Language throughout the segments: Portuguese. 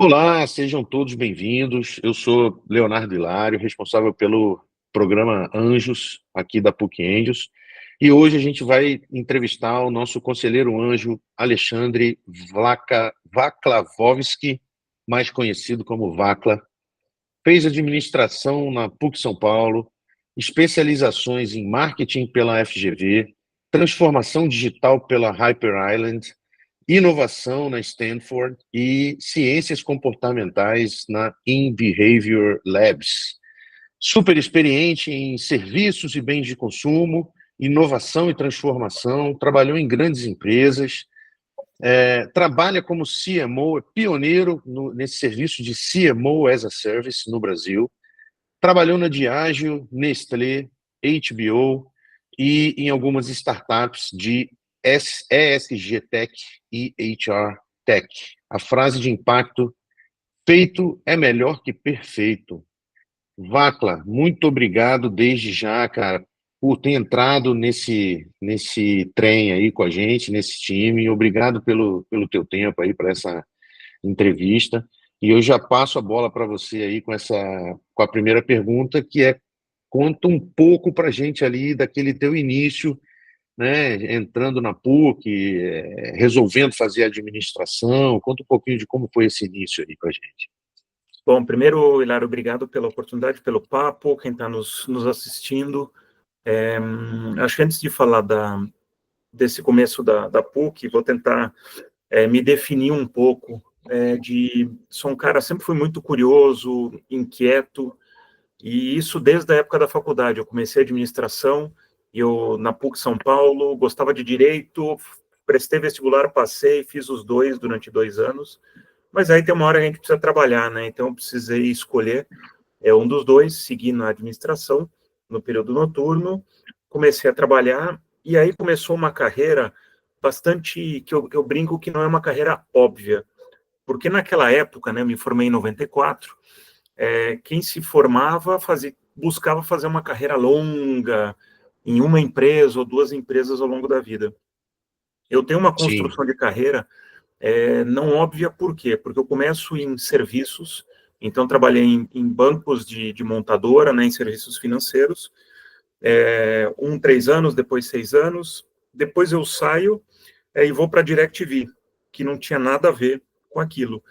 Olá, sejam todos bem-vindos. Eu sou Leonardo Hilário, responsável pelo programa Anjos, aqui da PUC Anjos. E hoje a gente vai entrevistar o nosso conselheiro anjo, Alexandre Vaklavovski, mais conhecido como Vakla. Fez administração na PUC São Paulo, especializações em marketing pela FGV, transformação digital pela Hyper Island, inovação na Stanford e ciências comportamentais na In Behavior Labs. Super experiente em serviços e bens de consumo, inovação e transformação, trabalhou em grandes empresas, trabalha como CMO, é pioneiro nesse serviço de CMO as a Service no Brasil, trabalhou na Diageo, Nestlé, HBO e em algumas startups de ESG Tech e HR Tech. A frase de impacto: feito é melhor que perfeito. Vakla, muito obrigado desde já, cara, por ter entrado nesse trem aí com a gente, nesse time. Obrigado pelo teu tempo aí para essa entrevista. E eu já passo a bola para você aí com a primeira pergunta, que é: conta um pouco para a gente ali daquele teu início, né, entrando na PUC, resolvendo fazer administração. Conta um pouquinho de como foi esse início aí para a gente. Bom, primeiro, Hilário, obrigado pela oportunidade, pelo papo, quem está nos assistindo. Acho que antes de falar desse começo da PUC, vou tentar me definir um pouco. Sou um cara, sempre fui muito curioso, inquieto, e isso desde a época da faculdade. Eu comecei administração, na PUC São Paulo, gostava de direito, prestei vestibular, passei, fiz os dois durante 2 anos. Mas aí tem uma hora que a gente precisa trabalhar, né? Então eu precisei escolher um dos dois, seguir na administração, no período noturno, comecei a trabalhar, e aí começou uma carreira bastante, que eu brinco que não é uma carreira óbvia, porque naquela época, né, eu me formei em 94, quem se formava buscava fazer uma carreira longa, em uma empresa ou duas empresas ao longo da vida. Eu tenho uma Sim, construção de carreira não óbvia. Por quê? Porque eu começo em serviços, então trabalhei em bancos de montadora, né, em serviços financeiros, 3 anos, depois 6 anos, depois eu saio e vou para a DirecTV, que não tinha nada a ver com aquilo.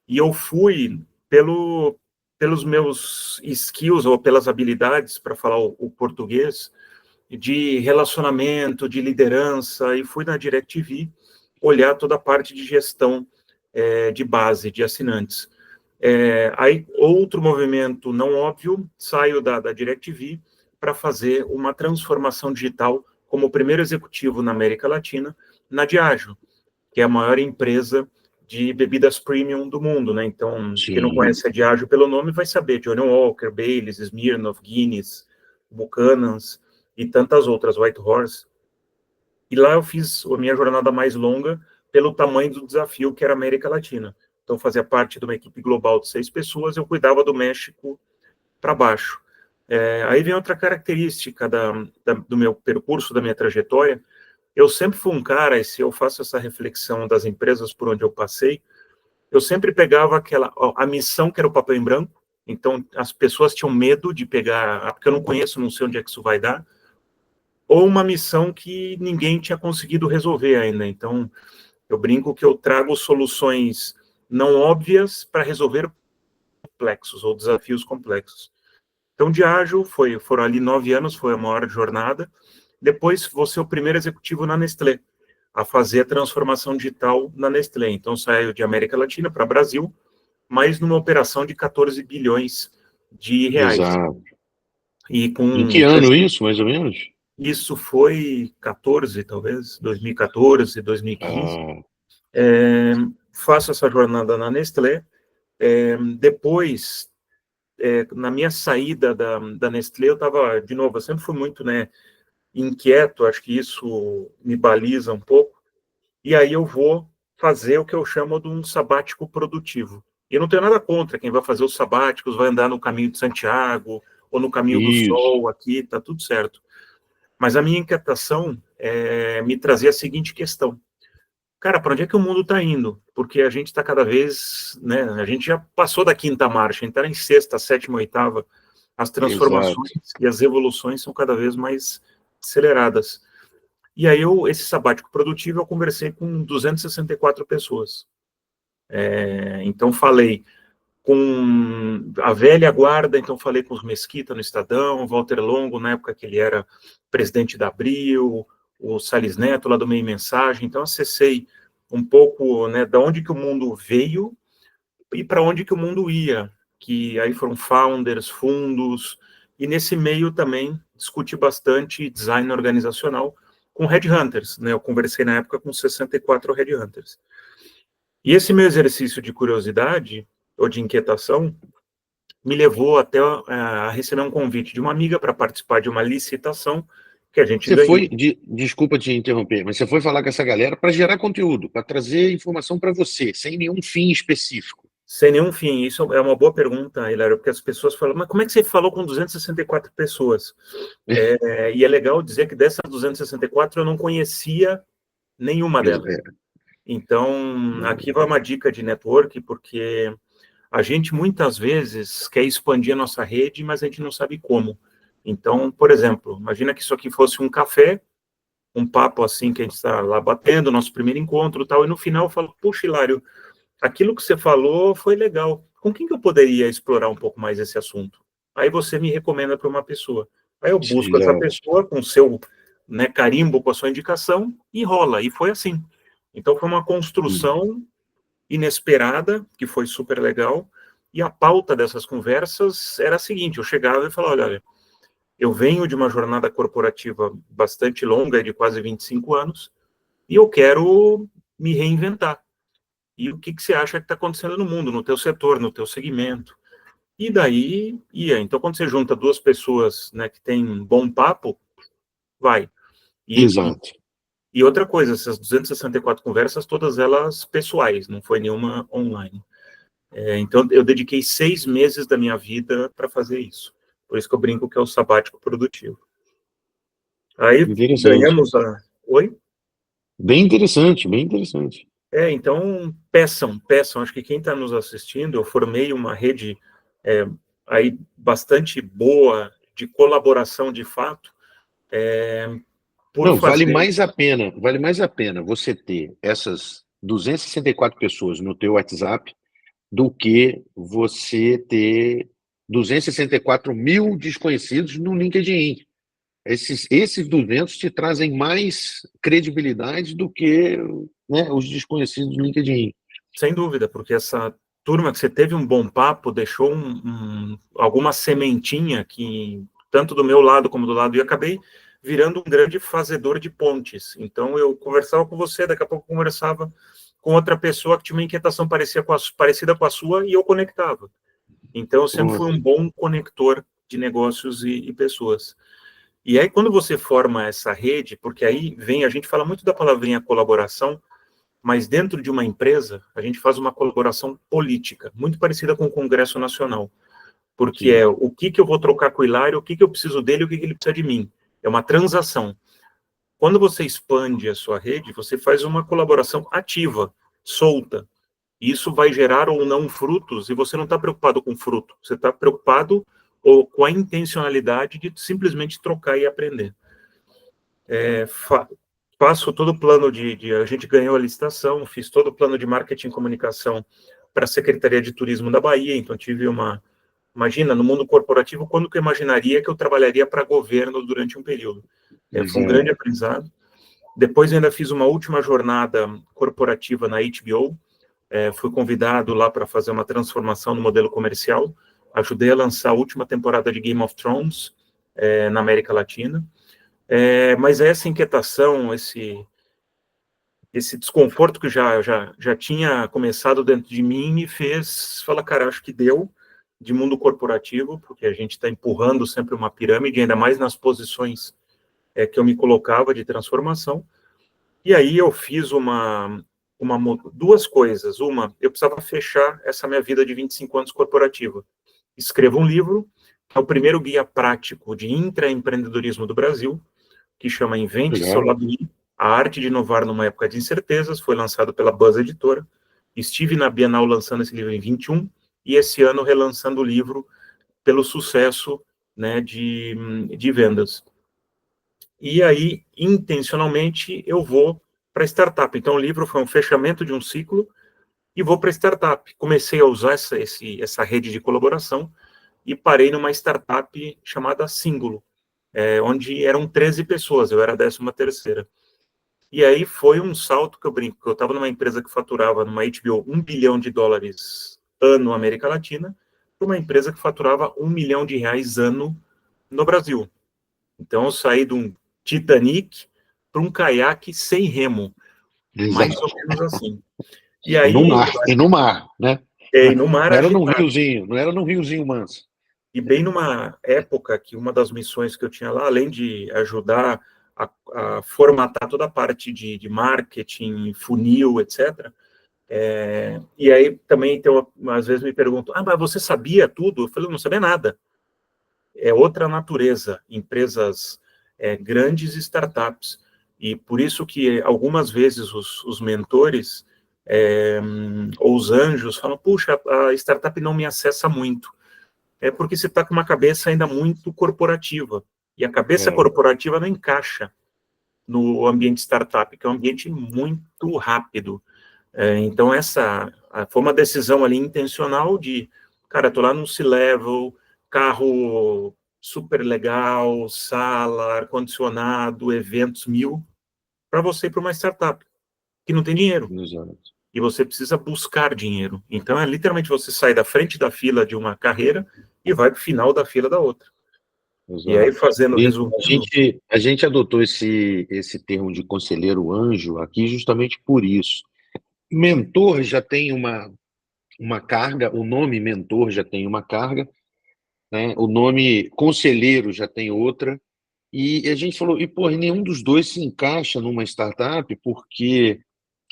E eu fui pelos meus skills, ou pelas habilidades, para falar o português, de relacionamento, de liderança, e fui na DirecTV olhar toda a parte de gestão de base, de assinantes. Aí, outro movimento não óbvio, saio da DirecTV para fazer uma transformação digital como primeiro executivo na América Latina, na Diageo, que é a maior empresa de bebidas premium do mundo, né? Então, quem não sim. conhece a Diageo pelo nome vai saber: Johnnie Walker, Baileys, Smirnoff, Guinness, Buchanan's e tantas outras, White Horse. E lá eu fiz a minha jornada mais longa pelo tamanho do desafio, que era a América Latina. Então, fazia parte de uma equipe global de 6 pessoas, eu cuidava do México para baixo. Aí vem outra característica do meu percurso, da minha trajetória. Eu sempre fui um cara, e se eu faço essa reflexão das empresas por onde eu passei, eu sempre pegava a missão, que era o papel em branco. Então, as pessoas tinham medo de pegar, porque eu não conheço, não sei onde é que isso vai dar, ou uma missão que ninguém tinha conseguido resolver ainda. Então, eu brinco que eu trago soluções não óbvias para resolver complexos ou desafios complexos. Então, Diageo foram ali 9 anos, foi a maior jornada. Depois, vou ser o primeiro executivo na Nestlé, a fazer a transformação digital na Nestlé. Então, saiu de América Latina para Brasil, mas numa operação de 14 bilhões de reais. Exato. E Em que com ano isso, mais ou menos? isso foi 14, talvez, 2014, 2015. Ah, Faço essa jornada na Nestlé. Depois, na minha saída da Nestlé, eu estava, de novo, eu sempre fui muito, né, inquieto, acho que isso me baliza um pouco, e aí eu vou fazer o que eu chamo de um sabático produtivo. E não tenho nada contra quem vai fazer os sabáticos, vai andar no caminho de Santiago, ou no caminho do isso. Sol, aqui, tá tudo certo. Mas a minha inquietação me trazia a seguinte questão: cara, para onde é que o mundo está indo? Porque a gente está cada vez, né, a gente já passou da quinta marcha, a gente está em sexta, sétima, oitava, as transformações Exato. e as evoluções são cada vez mais aceleradas. E aí, esse sabático produtivo, eu conversei com 264 pessoas. Então, falei com a velha guarda, então falei com os Mesquita no Estadão, Walter Longo, na época que ele era presidente da Abril, o Salles Neto, lá do Meio Mensagem. Então, acessei um pouco, né, da onde que o mundo veio e para onde que o mundo ia, que aí foram founders, fundos, e nesse meio também discuti bastante design organizacional com headhunters, né? Eu conversei na época com 64 headhunters. E esse meu exercício de curiosidade ou de inquietação me levou até a receber um convite de uma amiga para participar de uma licitação que a gente Você ganhou. foi, desculpa te interromper, mas você foi falar com essa galera para gerar conteúdo, para trazer informação para você, sem nenhum fim específico. Sem nenhum fim. Isso é uma boa pergunta, Hilário, porque as pessoas falam, mas como é que você falou com 264 pessoas? E é legal dizer que dessas 264 eu não conhecia nenhuma delas. Então, aqui vai uma dica de network, porque a gente muitas vezes quer expandir a nossa rede, mas a gente não sabe como. Então, por exemplo, imagina que isso aqui fosse um café, um papo assim que a gente está lá batendo, nosso primeiro encontro e tal, e no final eu falo, puxa, Hilário, aquilo que você falou foi legal. Com quem que eu poderia explorar um pouco mais esse assunto? Aí você me recomenda para uma pessoa. Aí eu busco essa Exato. pessoa com seu, né, carimbo, com a sua indicação, e rola. E foi assim. Então foi uma construção inesperada, que foi super legal, e a pauta dessas conversas era a seguinte, eu chegava e falava, olha, eu venho de uma jornada corporativa bastante longa, de quase 25 anos, e eu quero me reinventar. E o que, que você acha que está acontecendo no mundo, no teu setor, no teu segmento? E daí ia. Então, quando você junta duas pessoas, né, que têm bom papo, vai. Exato. E outra coisa, essas 264 conversas, todas elas pessoais, não foi nenhuma online. Então, eu dediquei 6 meses da minha vida para fazer isso. Por isso que eu brinco que é o sabático produtivo. Aí, Interessante. ganhamos a... Oi? Bem interessante, bem interessante. Então, peçam. Acho que quem está nos assistindo, eu formei uma rede aí bastante boa de colaboração de fato, por Não, fazer... vale mais a pena você ter essas 264 pessoas no teu WhatsApp do que você ter 264 mil desconhecidos no LinkedIn. Esses 200 te trazem mais credibilidade do que, né, os desconhecidos no LinkedIn. Sem dúvida, porque essa turma que você teve um bom papo deixou alguma sementinha que, tanto do meu lado como do lado, e acabei virando um grande fazedor de pontes. Então, eu conversava com você, daqui a pouco conversava com outra pessoa que tinha uma inquietação parecida com a sua, e eu conectava. Então, eu sempre fui um bom conector de negócios e pessoas. E aí, quando você forma essa rede, porque aí vem, a gente fala muito da palavrinha colaboração, mas dentro de uma empresa, a gente faz uma colaboração política, muito parecida com o Congresso Nacional, porque Sim. o que eu vou trocar com o Hilário, o que eu preciso dele, o que ele precisa de mim. É uma transação. Quando você expande a sua rede, você faz uma colaboração ativa, solta. Isso vai gerar ou não frutos, e você não está preocupado com fruto, você está preocupado ou com a intencionalidade de simplesmente trocar e aprender. Faço todo o plano a gente ganhou a licitação, fiz todo o plano de marketing e comunicação para a Secretaria de Turismo da Bahia, então tive imagina, no mundo corporativo, quando que eu imaginaria que eu trabalharia para governo durante um período? Foi um grande aprendizado. Depois ainda fiz uma última jornada corporativa na HBO, fui convidado lá para fazer uma transformação no modelo comercial, ajudei a lançar a última temporada de Game of Thrones na América Latina. Mas essa inquietação, esse desconforto que já tinha começado dentro de mim me fez falar, cara, acho que deu de mundo corporativo, porque a gente está empurrando sempre uma pirâmide, ainda mais nas posições que eu me colocava de transformação. E aí eu fiz duas coisas. Uma, eu precisava fechar essa minha vida de 25 anos corporativa. Escrevo um livro, que é o primeiro guia prático de intraempreendedorismo do Brasil, que chama Invente Seu Legal. Lado I. A Arte de Inovar numa Época de Incertezas, foi lançado pela Buzz Editora. Estive na Bienal lançando esse livro em 21, e esse ano relançando o livro pelo sucesso, né, de vendas. E aí, intencionalmente, eu vou para startup. Então, o livro foi um fechamento de um ciclo e vou para startup. Comecei a usar essa rede de colaboração e parei numa startup chamada Singulo, onde eram 13 pessoas, eu era a 13ª. E aí foi um salto que eu brinco, que eu estava numa empresa que faturava numa HBO US$ 1 bilhão ano América Latina, para uma empresa que faturava R$ 1 milhão ano no Brasil. Então eu saí de um Titanic para um caiaque sem remo, mais ou menos assim. E E no aí, mar, e no mar, né? no mar Não era num agitado. riozinho, não era num riozinho manso. E bem numa época que uma das missões que eu tinha lá, além de ajudar a formatar toda a parte de marketing, funil, etc. E aí também, então, às vezes me perguntam, mas você sabia tudo? Eu falei, não sabia nada. É outra natureza, empresas grandes startups. E por isso que algumas vezes os mentores ou os anjos falam, puxa, a startup não me acessa muito. É porque você está com uma cabeça ainda muito corporativa. E a cabeça corporativa não encaixa no ambiente startup, que é um ambiente muito rápido. Então, foi uma decisão ali intencional de, cara, tô lá no C-Level, carro super legal, sala, ar-condicionado, eventos 1000, para você ir para uma startup que não tem dinheiro. Exato. E você precisa buscar dinheiro. Então, literalmente você sai da frente da fila de uma carreira e vai para o final da fila da outra. Exato. E aí, fazendo resumo. A gente adotou esse termo de conselheiro anjo aqui justamente por isso. Mentor já tem uma carga, o nome mentor já tem uma carga, né? O nome conselheiro já tem outra, e a gente falou, nenhum dos dois se encaixa numa startup, porque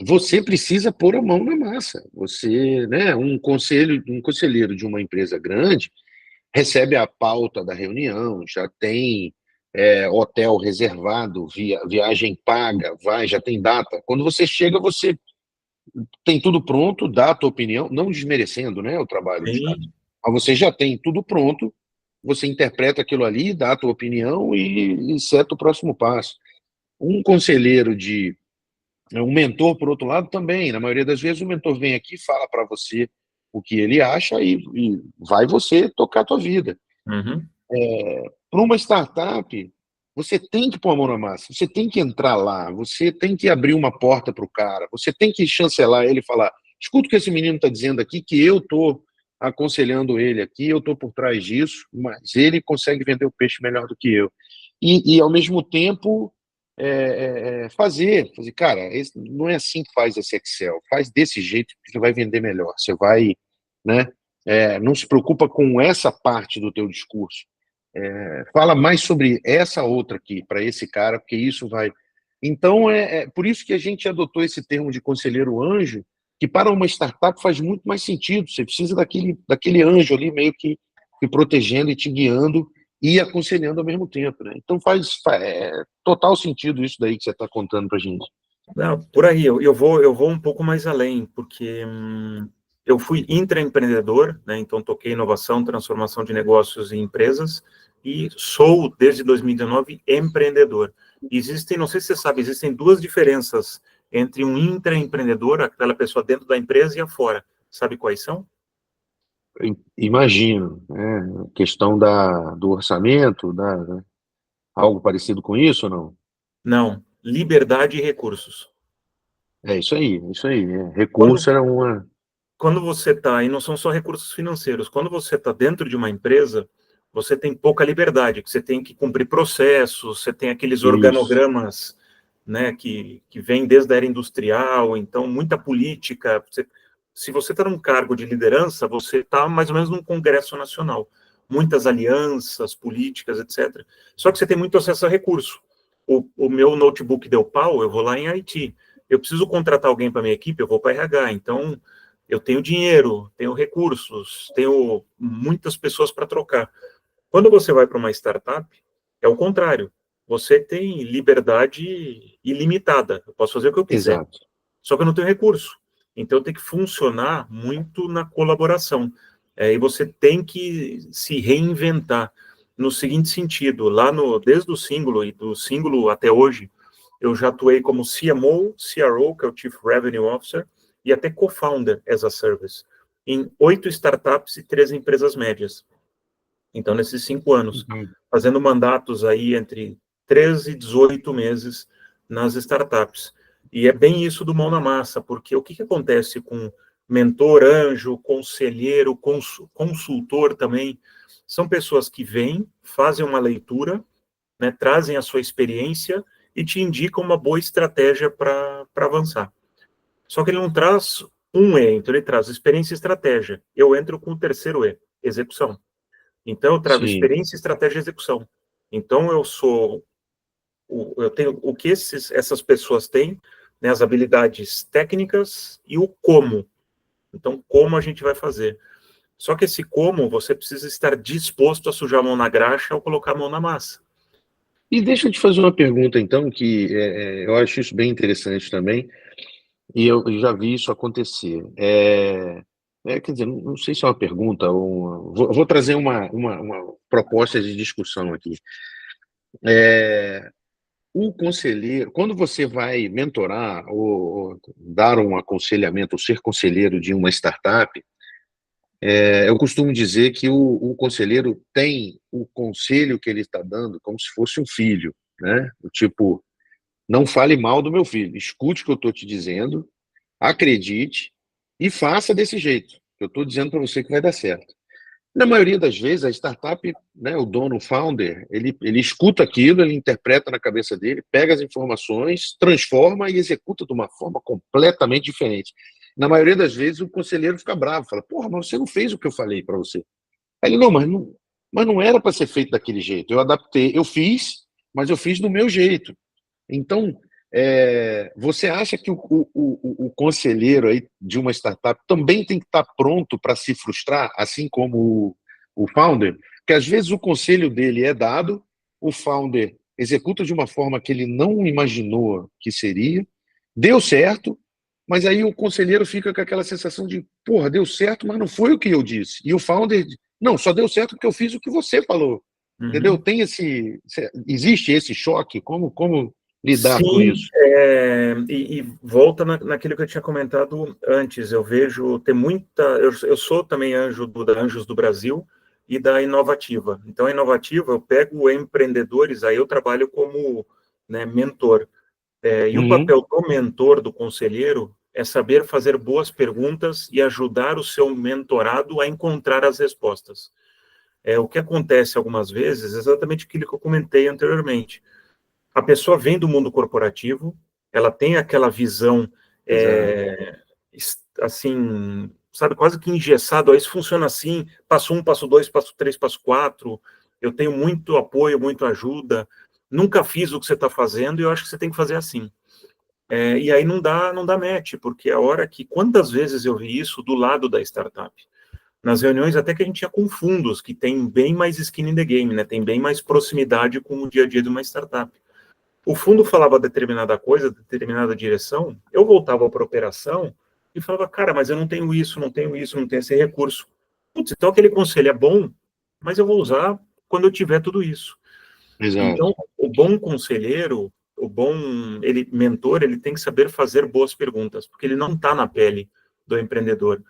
você precisa pôr a mão na massa. Você, né, um conselheiro de uma empresa grande recebe a pauta da reunião, já tem hotel reservado, viagem paga, já tem data. Quando você chega, você tem tudo pronto, dá a tua opinião, não desmerecendo, né, o trabalho dos caras. Sim. Mas você já tem tudo pronto, você interpreta aquilo ali, dá a tua opinião e seta o próximo passo. Um conselheiro um mentor, por outro lado, também, na maioria das vezes, o mentor vem aqui, fala para você o que ele acha e vai você tocar a tua vida. Uhum. Para uma startup, você tem que pôr a mão na massa, você tem que entrar lá, você tem que abrir uma porta para o cara, você tem que chancelar ele e falar: escuta o que esse menino está dizendo aqui, que eu estou aconselhando ele aqui, eu estou por trás disso, mas ele consegue vender o peixe melhor do que eu. E ao mesmo tempo, fazer, cara, não é assim que faz esse Excel, faz desse jeito que você vai vender melhor, você vai, né, não se preocupa com essa parte do teu discurso, fala mais sobre essa outra aqui, para esse cara, porque isso vai... Então, por isso que a gente adotou esse termo de conselheiro anjo, que para uma startup faz muito mais sentido, você precisa daquele anjo ali meio que protegendo e te guiando e aconselhando ao mesmo tempo, né? Então faz total sentido isso daí que você está contando para a gente. Não, por aí, eu vou um pouco mais além, porque eu fui intraempreendedor, né, então toquei inovação, transformação de negócios em empresas, e sou, desde 2019, empreendedor. Existem, não sei se você sabe, existem duas diferenças entre um intraempreendedor, aquela pessoa dentro da empresa, e a fora. Sabe quais são? Imagino, né? Questão do orçamento, algo parecido com isso ou não? Não, liberdade e recursos. É isso aí, é isso aí. Quando Recurso era uma... quando você está, e não são só recursos financeiros, quando você está dentro de uma empresa, você tem pouca liberdade, você tem que cumprir processos, você tem aqueles Isso. organogramas, né, que vêm desde a era industrial, então muita política. Se você está num cargo de liderança, você está mais ou menos num congresso nacional, muitas alianças políticas, etc. Só que você tem muito acesso a recurso. O meu notebook deu pau, eu vou lá em IT. Eu preciso contratar alguém para minha equipe, eu vou para RH. Então, eu tenho dinheiro, tenho recursos, tenho muitas pessoas para trocar. Quando você vai para uma startup, é o contrário. Você tem liberdade ilimitada. Eu posso fazer o que eu quiser. Exato. Só que eu não tenho recurso. Então tem que funcionar muito na colaboração. E você tem que se reinventar no seguinte sentido, desde o Singulo e do Singulo até hoje, eu já atuei como CMO, CRO, que é o Chief Revenue Officer, e até co-founder as a service, em 8 startups e 3 empresas médias. Então, nesses 5 anos, fazendo mandatos aí entre 13 e 18 meses nas startups. E é bem isso do mão na massa, porque o que acontece com mentor, anjo, conselheiro, consultor também, são pessoas que vêm, fazem uma leitura, né, trazem a sua experiência e te indicam uma boa estratégia para avançar. Só que ele não traz um E, então ele traz experiência e estratégia. Eu entro com o terceiro E, execução. Então, eu trago Sim. experiência, estratégia e execução. Então, eu tenho o que essas pessoas têm, né, as habilidades técnicas e o como. Então, como a gente vai fazer. Só que esse como, você precisa estar disposto a sujar a mão na graxa ou colocar a mão na massa. E deixa eu te fazer uma pergunta, então, que eu acho isso bem interessante também, e eu já vi isso acontecer. Quer dizer, não sei se é uma pergunta ou vou trazer uma proposta de discussão aqui. O conselheiro, quando você vai mentorar ou dar um aconselhamento, ou ser conselheiro de uma startup, eu costumo dizer que o conselheiro tem o conselho que ele está dando como se fosse um filho, né? Tipo, não fale mal do meu filho, escute o que eu estou te dizendo, acredite e faça desse jeito. Eu estou dizendo para você que vai dar certo. Na maioria das vezes, a startup, né, o dono, o founder, ele escuta aquilo, ele interpreta na cabeça dele, pega as informações, transforma e executa de uma forma completamente diferente. Na maioria das vezes, o conselheiro fica bravo, fala, porra, mas você não fez o que eu falei para você. Aí ele, não, mas não era para ser feito daquele jeito. Eu adaptei, eu fiz, mas eu fiz do meu jeito. Então, você acha que o conselheiro aí de uma startup também tem que estar pronto para se frustrar, assim como o founder? Porque às vezes o conselho dele é dado, o founder executa de uma forma que ele não imaginou que seria, deu certo, mas aí o conselheiro fica com aquela sensação de, porra, deu certo, mas não foi o que eu disse. E o founder, não, só deu certo porque eu fiz o que você falou. Entendeu? Tem existe esse choque? Como lidar com Sim, isso? e volta naquilo que eu tinha comentado antes. Eu vejo, tem muita. Eu sou também anjo da Anjos do Brasil e da Inovativa. Então, a Inovativa, eu pego empreendedores, aí eu trabalho como, né, mentor. E o papel do mentor, do conselheiro, é saber fazer boas perguntas e ajudar o seu mentorado a encontrar as respostas. O que acontece algumas vezes é exatamente aquilo que eu comentei anteriormente. A pessoa vem do mundo corporativo, ela tem aquela visão, assim, sabe, quase que engessado, isso funciona assim, passo 1, passo 2, passo 3, passo 4, eu tenho muito apoio, muito ajuda, nunca fiz o que você está fazendo e eu acho que você tem que fazer assim. E aí não dá match, porque a hora que, quantas vezes eu vi isso do lado da startup? Nas reuniões até que a gente tinha com fundos, que tem bem mais skin in the game, né? Tem bem mais proximidade com o dia a dia de uma startup. O fundo falava determinada coisa, determinada direção, eu voltava para a operação e falava, cara, mas eu não tenho isso, não tenho isso, não tenho esse recurso. Putz, então aquele conselho é bom, mas eu vou usar quando eu tiver tudo isso. Exato. Então, o bom conselheiro, mentor, ele tem que saber fazer boas perguntas, porque ele não está na pele do empreendedor.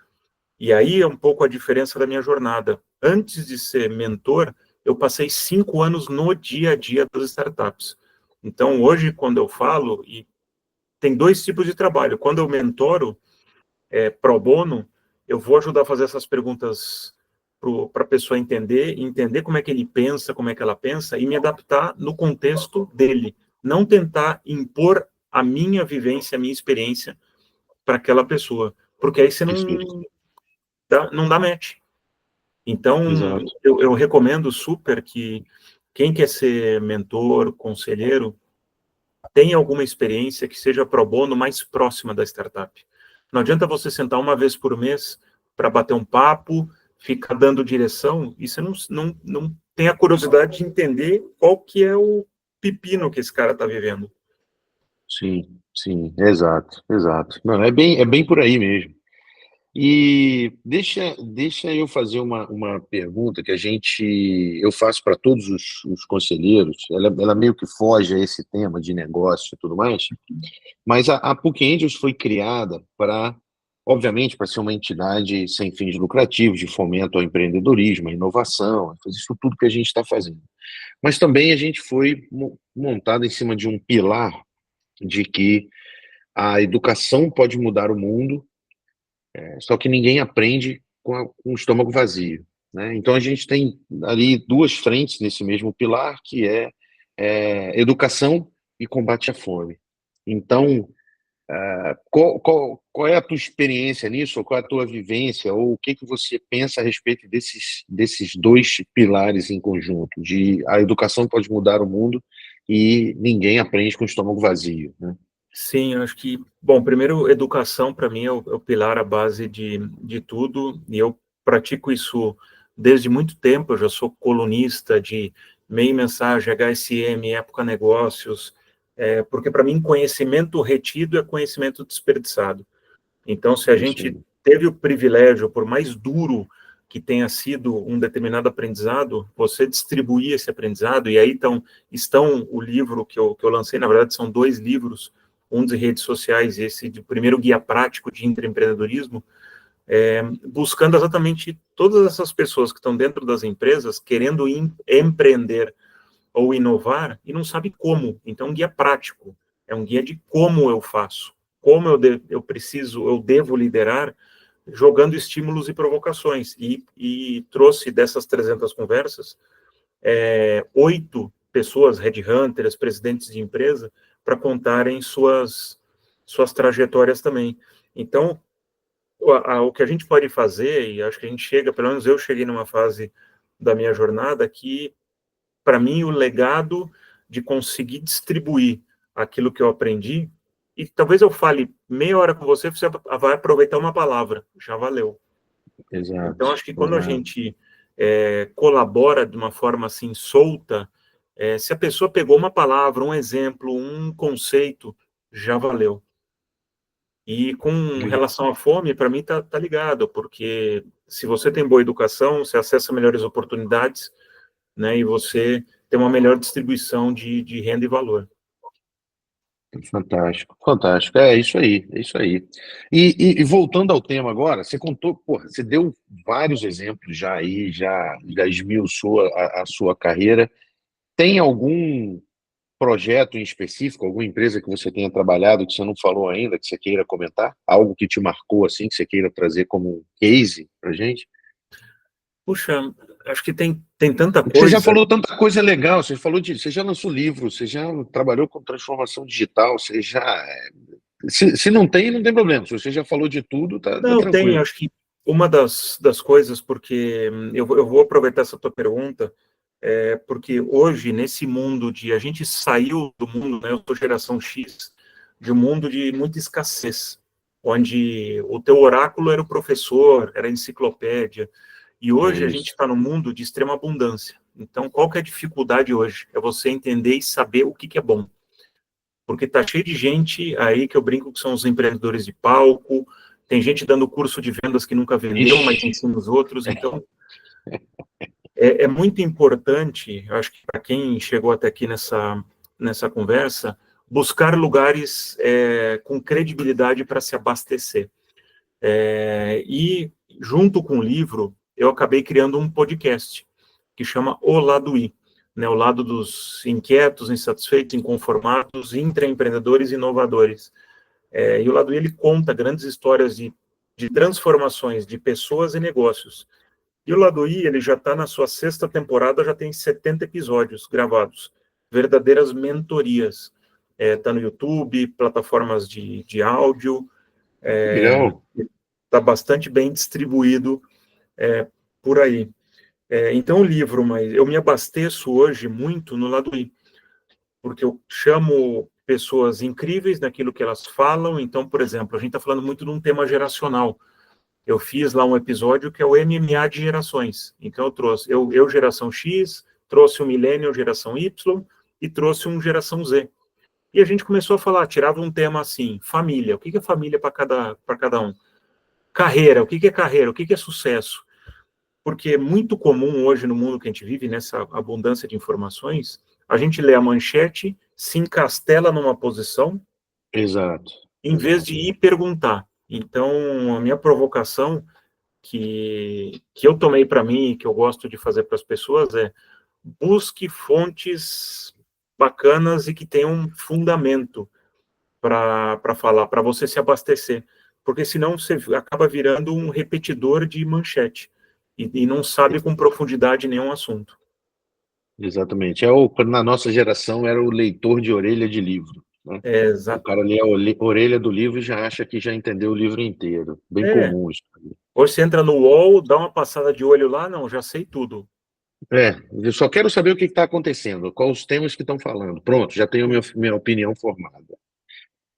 E aí é um pouco a diferença da minha jornada. Antes de ser mentor, eu passei 5 anos no dia a dia das startups. Então, hoje, quando eu falo, e tem 2 tipos de trabalho. Quando eu mentoro, pro bono, eu vou ajudar a fazer essas perguntas para a pessoa entender como é que ele pensa, como é que ela pensa, e me adaptar no contexto dele. Não tentar impor a minha vivência, a minha experiência para aquela pessoa. Porque aí você não dá match. Então, Exato. eu recomendo super que quem quer ser mentor, conselheiro, tenha alguma experiência que seja pro bono mais próxima da startup. Não adianta você sentar uma vez por mês para bater um papo, ficar dando direção, e você não tem a curiosidade de entender qual que é o pepino que esse cara está vivendo. sim, sim, exato, exato. Não, é bem por aí mesmo. E deixa eu fazer uma pergunta que eu faço para todos os conselheiros, ela meio que foge a esse tema de negócio e tudo mais, mas a PUC Angels foi criada obviamente, para ser uma entidade sem fins lucrativos, de fomento ao empreendedorismo, à inovação, fazer isso tudo que a gente está fazendo. Mas também a gente foi montado em cima de um pilar de que a educação pode mudar o mundo, só que ninguém aprende com o estômago vazio, né? Então a gente tem ali duas frentes nesse mesmo pilar, que é educação e combate à fome. Então, qual é a tua experiência nisso, ou qual é a tua vivência, ou o que que você pensa a respeito desses dois pilares em conjunto, de a educação pode mudar o mundo e ninguém aprende com o estômago vazio, né? Sim, eu acho que, bom, primeiro, educação para mim é o pilar, a base de tudo, e eu pratico isso desde muito tempo. Eu já sou colunista de Meio Mensagem, HSM, Época Negócios, porque para mim conhecimento retido é conhecimento desperdiçado. Então, se a Isso gente aí. teve o privilégio, por mais duro que tenha sido um determinado aprendizado, você distribuir esse aprendizado, e aí estão o livro que eu lancei, na verdade são dois livros, um de redes sociais e esse de primeiro guia prático de intraempreendedorismo, buscando exatamente todas essas pessoas que estão dentro das empresas querendo empreender ou inovar e não sabe como. Então, um guia prático, é um guia de como eu faço, como eu devo liderar, jogando estímulos e provocações. E trouxe dessas 300 conversas, 8 pessoas, headhunters, presidentes de empresa, para contarem suas trajetórias também. Então, o que a gente pode fazer, e acho que a gente chega, pelo menos eu cheguei numa fase da minha jornada que, para mim, o legado de conseguir distribuir aquilo que eu aprendi, e talvez eu fale meia hora com você, você vai aproveitar uma palavra, já valeu. Exato, Então, acho que quando a exato. gente colabora de uma forma assim solta, se a pessoa pegou uma palavra, um exemplo, um conceito, já valeu. E com relação à fome, para mim tá ligado, porque se você tem boa educação, você acessa melhores oportunidades, né, e você tem uma melhor distribuição de renda e valor. Fantástico, fantástico. É isso aí, é isso aí. E voltando ao tema agora, você contou, porra, você deu vários exemplos já aí, já esmiuçou a sua carreira. Tem algum projeto em específico, alguma empresa que você tenha trabalhado que você não falou ainda, que você queira comentar? Algo que te marcou assim, que você queira trazer como um case pra gente? Puxa, acho que tem tanta Porque você já coisa. falou tanta coisa legal, você já lançou livro, você já trabalhou com transformação digital, se não tem, não tem problema. Se você já falou de tudo, tá Não, tem, tranquilo. acho que uma das coisas, porque eu vou aproveitar essa tua pergunta, porque hoje, nesse mundo a gente saiu do mundo, né, eu sou geração X, de um mundo de muita escassez, onde o teu oráculo era o professor, era a enciclopédia, e É hoje a gente isso. está num mundo de extrema abundância. Então, qual que é a dificuldade hoje? É você entender e saber o que é bom. Porque tá cheio de gente aí que eu brinco que são os empreendedores de palco, tem gente dando curso de vendas que nunca vendeu, mas Ixi, ensina os outros. Então, é muito importante, eu acho que para quem chegou até aqui nessa conversa, buscar lugares com credibilidade para se abastecer. E, junto com o livro, eu acabei criando um podcast que chama O Lado I, né, o lado dos inquietos, insatisfeitos, inconformados, intraempreendedores e inovadores. E o Lado I, ele conta grandes histórias de transformações de pessoas e negócios. E o Lado I, ele já está na sua 6ª temporada, já tem 70 episódios gravados, verdadeiras mentorias. Está no YouTube, plataformas de áudio, legal. está bastante bem distribuído por aí. Então, o livro, mas eu me abasteço hoje muito no Lado I, porque eu chamo pessoas incríveis naquilo que elas falam. Então, por exemplo, a gente está falando muito de um tema geracional. Eu fiz lá um episódio que é o MMA de gerações. Então, eu trouxe, eu geração X, trouxe um Millennial, geração Y, e trouxe um geração Z. E a gente começou a falar, tirava um tema assim, família, o que é família para cada um? Carreira, o que é carreira? O que é sucesso? Porque é muito comum hoje no mundo que a gente vive, nessa abundância de informações, a gente lê a manchete, se encastela numa posição, Exato. em vez de ir perguntar. Então, a minha provocação que eu tomei para mim, que eu gosto de fazer para as pessoas, é busque fontes bacanas e que tenham um fundamento para falar, para você se abastecer. Porque senão você acaba virando um repetidor de manchete e não sabe com profundidade nenhum assunto. Exatamente. Na nossa geração era o leitor de orelha de livro, né? O Exato. cara lê a orelha do livro e já acha que já entendeu o livro inteiro. Bem É. comum isso. Hoje você entra no UOL, dá uma passada de olho lá, não, já sei tudo. Eu só quero saber o que está acontecendo, quais os temas que estão falando. Pronto, já tenho minha opinião formada.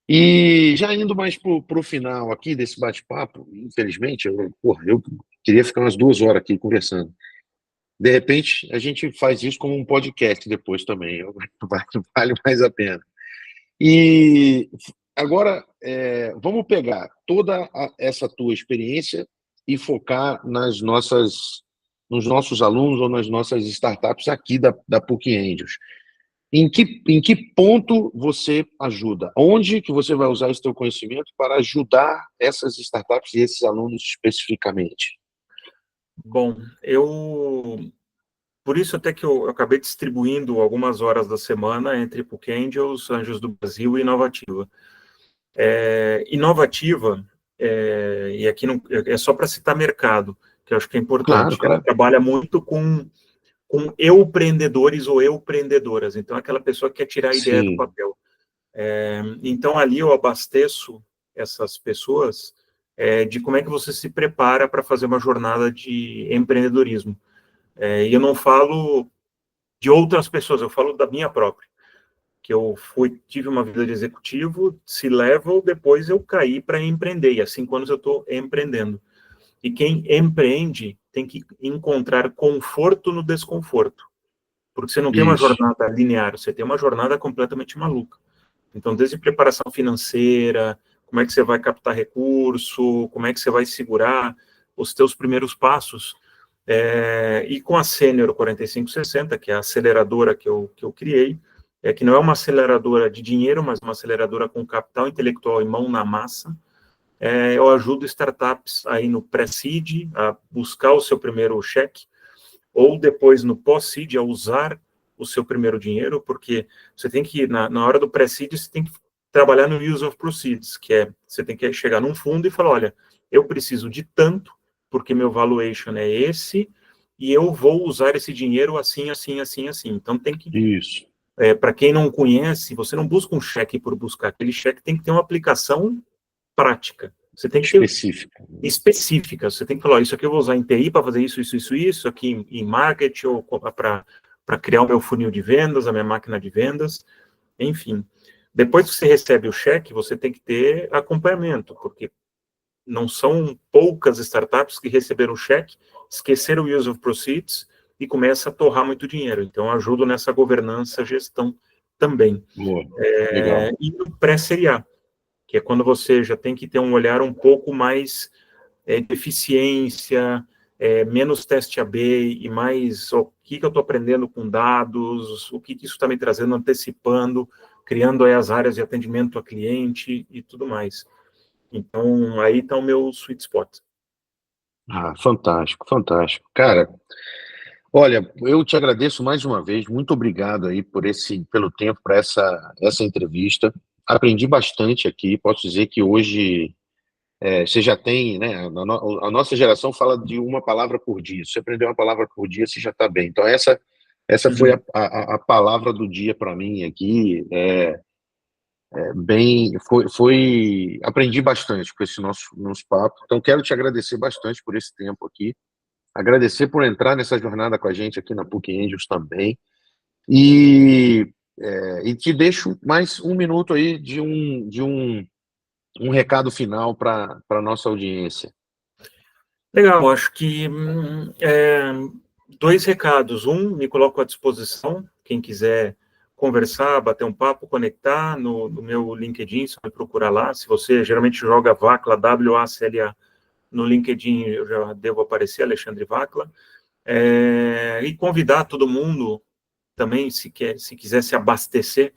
E já indo mais para o final aqui desse bate-papo, infelizmente, eu queria ficar umas 2 horas aqui conversando. De repente, a gente faz isso como um podcast depois também, vale mais a pena. E agora, vamos pegar toda essa tua experiência e focar nos nossos alunos ou nas nossas startups aqui da PUC Angels. Em que ponto você ajuda? Onde que você vai usar esse teu conhecimento para ajudar essas startups e esses alunos especificamente? Bom, por isso até que eu acabei distribuindo algumas horas da semana entre PUC Angels, Anjos do Brasil e Inovativa. Inovativa, e aqui não, é só para citar mercado, que eu acho que é Claro, importante. Ela claro. trabalha muito com eu-empreendedores ou eu-empreendedoras. Então, aquela pessoa que quer tirar a ideia do Sim, papel. Então, ali eu abasteço essas pessoas de como é que você se prepara para fazer uma jornada de empreendedorismo. E eu não falo de outras pessoas, eu falo da minha própria, que eu tive uma vida de executivo, C-level, depois eu caí para empreender, e há 5 anos eu estou empreendendo. E quem empreende tem que encontrar conforto no desconforto, porque você não tem uma isso. jornada linear, você tem uma jornada completamente maluca. Então, desde preparação financeira, como é que você vai captar recurso, como é que você vai segurar os teus primeiros passos. E com a Sênior 4560, que é a aceleradora que eu criei, que não é uma aceleradora de dinheiro, mas uma aceleradora com capital intelectual e mão na massa, eu ajudo startups aí no pré-seed a buscar o seu primeiro cheque, ou depois no pós-seed a usar o seu primeiro dinheiro, porque você tem que, na hora do pré-seed, você tem que trabalhar no use of proceeds, que você tem que chegar num fundo e falar, olha, eu preciso de tanto, porque meu valuation é esse, e eu vou usar esse dinheiro assim, assim, assim, assim. Então, tem que, Isso. para quem não conhece, você não busca um cheque por buscar, aquele cheque tem que ter uma aplicação prática. Você tem que ter Específica. específica. Você tem que falar, isso aqui eu vou usar em TI para fazer isso, isso, isso, isso, aqui em marketing, ou para criar o meu funil de vendas, a minha máquina de vendas, enfim. Depois que você recebe o cheque, você tem que ter acompanhamento, porque não são poucas startups que receberam o cheque, esqueceram o use of proceeds e começa a torrar muito dinheiro. Então, eu ajudo nessa governança, gestão também. Boa. Legal. E no pré-série A, que é quando você já tem que ter um olhar um pouco mais de eficiência, menos teste AB e mais o que eu estou aprendendo com dados, o que isso está me trazendo, antecipando, criando aí as áreas de atendimento a cliente e tudo mais. Então, aí está o meu sweet spot. Fantástico, fantástico. Cara, olha, eu te agradeço mais uma vez, muito obrigado aí pelo tempo para essa entrevista. Aprendi bastante aqui, posso dizer que hoje você já tem, né? A nossa geração fala de uma palavra por dia. Se você aprender uma palavra por dia, você já está bem. Então, essa foi Uhum. a palavra do dia para mim aqui. Aprendi bastante com esse nosso papo. Então, quero te agradecer bastante por esse tempo aqui. Agradecer por entrar nessa jornada com a gente aqui na PUC Angels também. E te deixo mais um minuto aí de um recado final para a nossa audiência. Legal, acho que 2 recados. Me coloco à disposição, quem quiser conversar, bater um papo, conectar no meu LinkedIn, só me procurar lá. Se você geralmente joga Vacla, W-A-C-L-A, no LinkedIn eu já devo aparecer, Alexandre Vacla. E convidar todo mundo também, se quiser se abastecer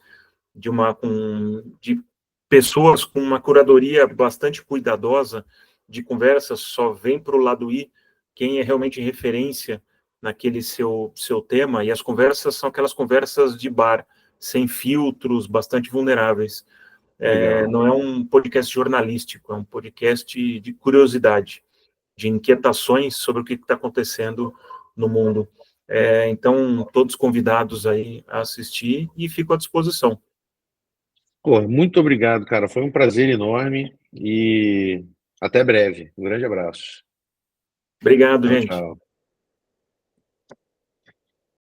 de pessoas com uma curadoria bastante cuidadosa de conversas, só vem para o lado I quem é realmente referência naquele seu tema, e as conversas são aquelas conversas de bar, sem filtros, bastante vulneráveis. Não é um podcast jornalístico, é um podcast de curiosidade, de inquietações sobre o que está acontecendo no mundo. Então, todos convidados aí a assistir e fico à disposição. Pô, muito obrigado, cara. Foi um prazer enorme e até breve. Um grande abraço. Obrigado, Tchau, gente. tchau.